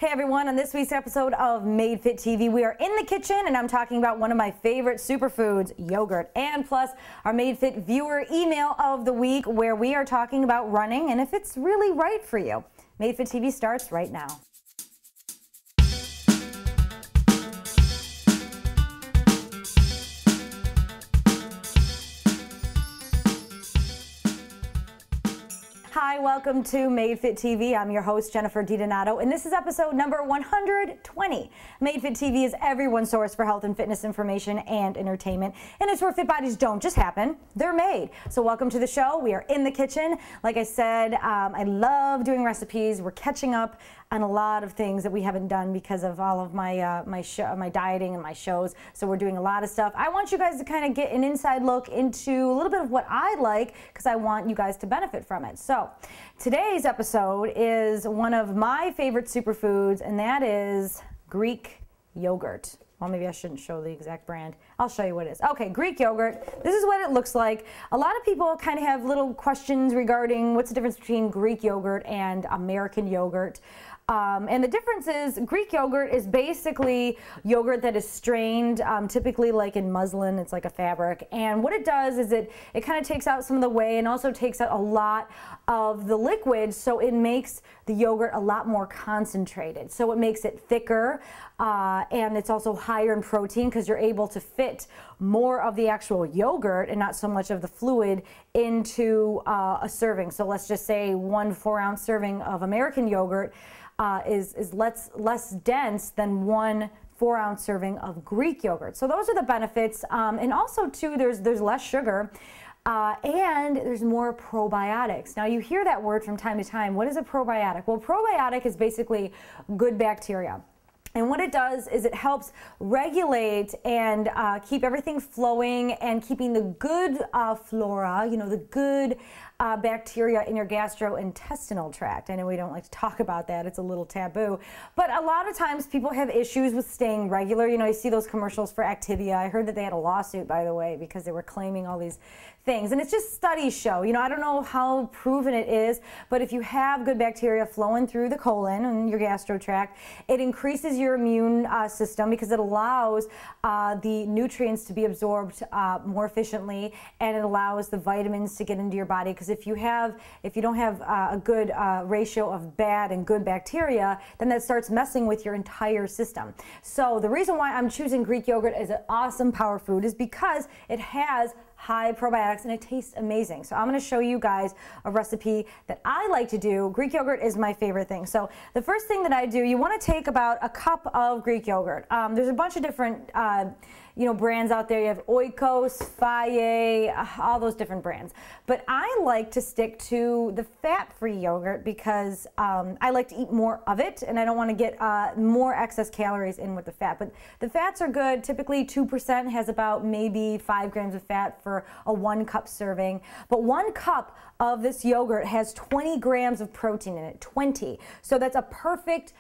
Hey everyone, on this week's episode of Made Fit TV, we are in the kitchen and I'm talking about one of my favorite superfoods, yogurt, and plus our Made Fit viewer email of the week where we are talking about running and if it's really right for you. Made Fit TV starts right now. Hi, welcome to Made Fit TV. I'm your host, Jennifer DiDonato, and this is episode number 120. Made Fit TV is everyone's source for health and fitness information and entertainment, and it's where fit bodies don't just happen, they're made. So welcome to the show. We are in the kitchen. Like I said, I love doing recipes. We're catching up on a lot of things that we haven't done because of all of my my dieting and my shows. So we're doing a lot of stuff. I want you guys to kind of get an inside look into a little bit of what I like because I want you guys to benefit from it. So today's episode is one of my favorite superfoods, and that is Greek yogurt. Well, maybe I shouldn't show the exact brand. I'll show you what it is. Okay, Greek yogurt. This is what it looks like. A lot of people kind of have little questions regarding what's the difference between Greek yogurt and American yogurt. And the difference is Greek yogurt is basically yogurt that is strained, typically like in muslin, it's like a fabric. And what it does is it kind of takes out some of the whey and also takes out a lot of the liquid, so it makes the yogurt a lot more concentrated. So it makes it thicker and it's also higher in protein because you're able to fit more of the actual yogurt and not so much of the fluid into a serving. So let's just say 1 4-ounce serving of American yogurt is less dense than 1 4-ounce serving of Greek yogurt. So those are the benefits, and also too there's less sugar and there's more probiotics. Now you hear that word from time to time. What is a probiotic? Well, probiotic is basically good bacteria. And what it does is it helps regulate and keep everything flowing and keeping the good flora, you know, the good bacteria in your gastrointestinal tract. I know we don't like to talk about that. It's a little taboo. But a lot of times people have issues with staying regular. You know, you see those commercials for Activia. I heard that they had a lawsuit, by the way, because they were claiming all these things. And it's just studies show, you know, I don't know how proven it is, but if you have good bacteria flowing through the colon and your gastro tract, it increases your immune system because it allows the nutrients to be absorbed more efficiently, and it allows the vitamins to get into your body. Because if you don't have a good ratio of bad and good bacteria, then that starts messing with your entire system. So the reason why I'm choosing Greek yogurt as an awesome power food is because it has high probiotics and it tastes amazing. So I'm going to show you guys a recipe that I like to do. Greek yogurt is my favorite thing. So the first thing that I do, you want to take about a cup of Greek yogurt. There's a bunch of different brands out there. You have Oikos, Faye, all those different brands. But I like to stick to the fat-free yogurt because I like to eat more of it and I don't want to get more excess calories in with the fat. But the fats are good. Typically 2% has about maybe 5 grams of fat for a 1 cup serving. But 1 cup of this yogurt has 20 grams of protein in it, 20. So that's a perfect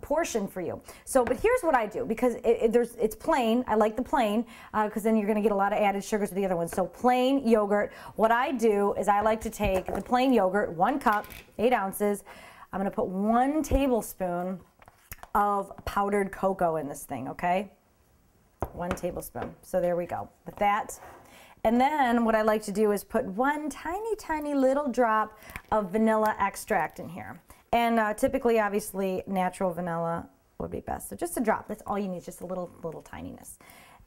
portion for you. So, but here's what I do, because it's plain. I like the plain because then you're going to get a lot of added sugars with the other ones. So plain yogurt. What I do is I like to take the plain yogurt, 1 cup, 8 ounces. I'm going to put 1 tablespoon of powdered cocoa in this thing, okay? 1 tablespoon. So there we go with that. And then what I like to do is put 1 tiny little drop of vanilla extract in here. And typically, obviously, natural vanilla would be best. So just a drop. That's all you need, just a little tininess.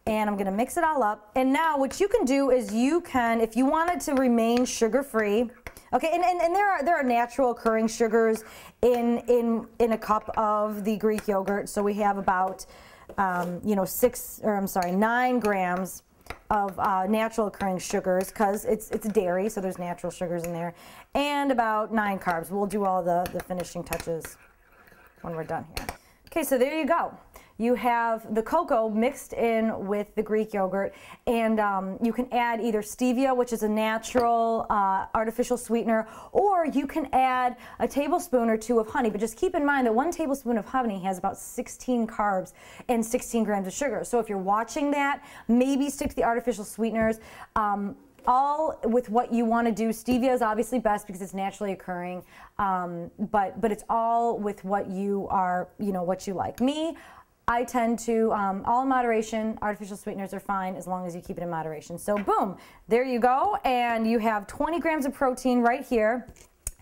And I'm going to mix it all up. And now what you can do is you can, if you want it to remain sugar-free, okay, and there are natural occurring sugars in a cup of the Greek yogurt. So we have about 9 grams of natural occurring sugars because it's dairy, so there's natural sugars in there, and about 9 carbs. We'll do all the finishing touches when we're done here. Okay, so there you go. You have the cocoa mixed in with the Greek yogurt, and you can add either stevia, which is a natural artificial sweetener, or you can add a tablespoon or 2 of honey. But just keep in mind that 1 tablespoon of honey has about 16 carbs and 16 grams of sugar. So if you're watching that, maybe stick to the artificial sweeteners. all with what you want to do. Stevia is obviously best because it's naturally occurring, but it's all with what you are, you know, what you like. Me, I tend to, all in moderation. Artificial sweeteners are fine as long as you keep it in moderation. So boom, there you go. And you have 20 grams of protein right here.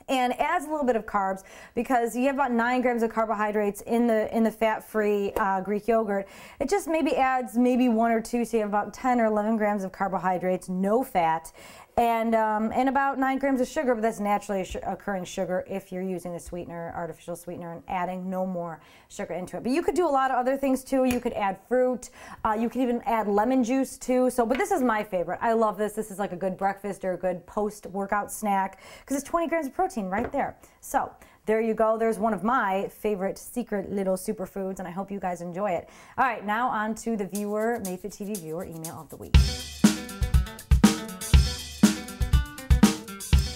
And adds a little bit of carbs because you have about 9 grams of carbohydrates in the fat-free Greek yogurt. It just maybe adds maybe 1 or 2, so you have about 10 or 11 grams of carbohydrates, no fat, and about 9 grams of sugar, but that's naturally occurring sugar if you're using a sweetener, artificial sweetener, and adding no more sugar into it. But you could do a lot of other things too. You could add fruit. You could even add lemon juice too. So, but this is my favorite. I love this. This is like a good breakfast or a good post-workout snack because it's 20 grams of protein right there. So there you go. There's one of my favorite secret little superfoods, and I hope you guys enjoy it. All right, now on to the viewer, Made Fit TV viewer email of the week.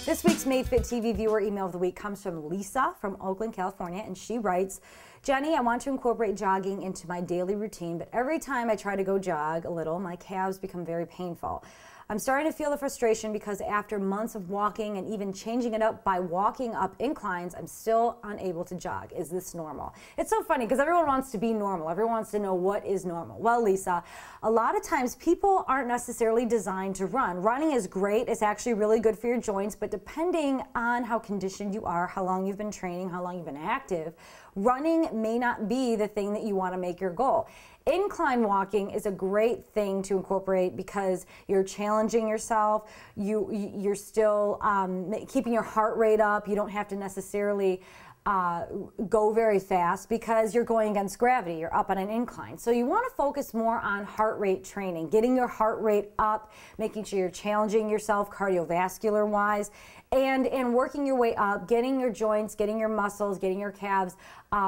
This week's Made Fit TV viewer email of the week comes from Lisa from Oakland, California, and she writes, Jenny, I want to incorporate jogging into my daily routine, but every time I try to go jog a little, my calves become very painful. I'm starting to feel the frustration because after months of walking and even changing it up by walking up inclines, I'm still unable to jog. Is this normal? It's so funny because everyone wants to be normal. Everyone wants to know what is normal. Well, Lisa, a lot of times people aren't necessarily designed to run. Running is great. It's actually really good for your joints, but depending on how conditioned you are, how long you've been training, how long you've been active, running may not be the thing that you want to make your goal. Incline walking is a great thing to incorporate because you're challenging yourself. You're still keeping your heart rate up. You don't have to necessarily go very fast because you're going against gravity. You're up on an incline. So you want to focus more on heart rate training, getting your heart rate up, making sure you're challenging yourself cardiovascular wise, and working your way up, getting your joints, getting your muscles, getting your calves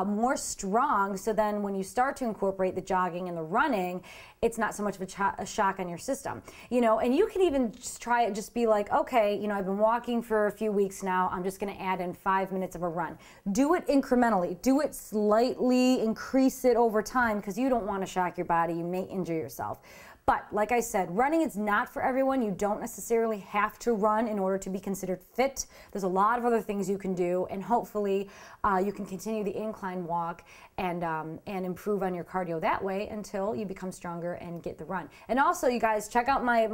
more strong, so then when you start to incorporate the jogging and the running, it's not so much of a shock on your system. You know, and you can even just try it, just be like, okay, you know, I've been walking for a few weeks now, I'm just going to add in 5 minutes of a run. Do it incrementally. Do it slightly, increase it over time because you don't want to shock your body. You may injure yourself. But like I said, running is not for everyone. You don't necessarily have to run in order to be considered fit. There's a lot of other things you can do, and hopefully you can continue the incline walk and improve on your cardio that way until you become stronger and get the run. And also, you guys, check out my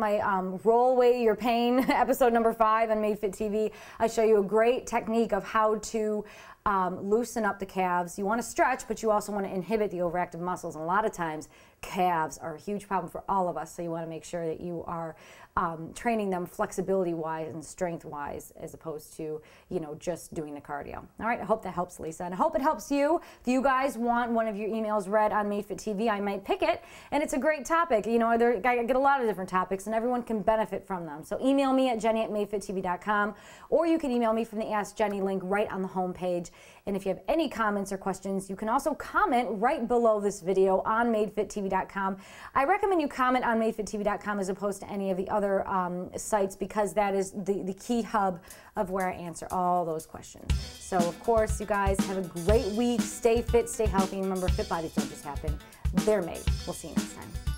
Roll Away Your Pain episode number 5 on Made Fit TV. I show you a great technique of how to loosen up the calves. You want to stretch, but you also want to inhibit the overactive muscles. And a lot of times, calves are a huge problem for all of us, so you want to make sure that you are training them flexibility-wise and strength-wise as opposed to, you know, just doing the cardio. All right, I hope that helps, Lisa, and I hope it helps you. If you guys want one of your emails read on Made Fit TV, I might pick it, and it's a great topic. You know, I get a lot of different topics, and everyone can benefit from them. So email me at jenny@madefittv.com, or you can email me from the Ask Jenny link right on the home page. And if you have any comments or questions, you can also comment right below this video on madefittv.com. I recommend you comment on madefittv.com as opposed to any of the other sites because that is the key hub of where I answer all those questions. So, of course, you guys have a great week. Stay fit, stay healthy, and remember, fit bodies don't just happen. They're made. We'll see you next time.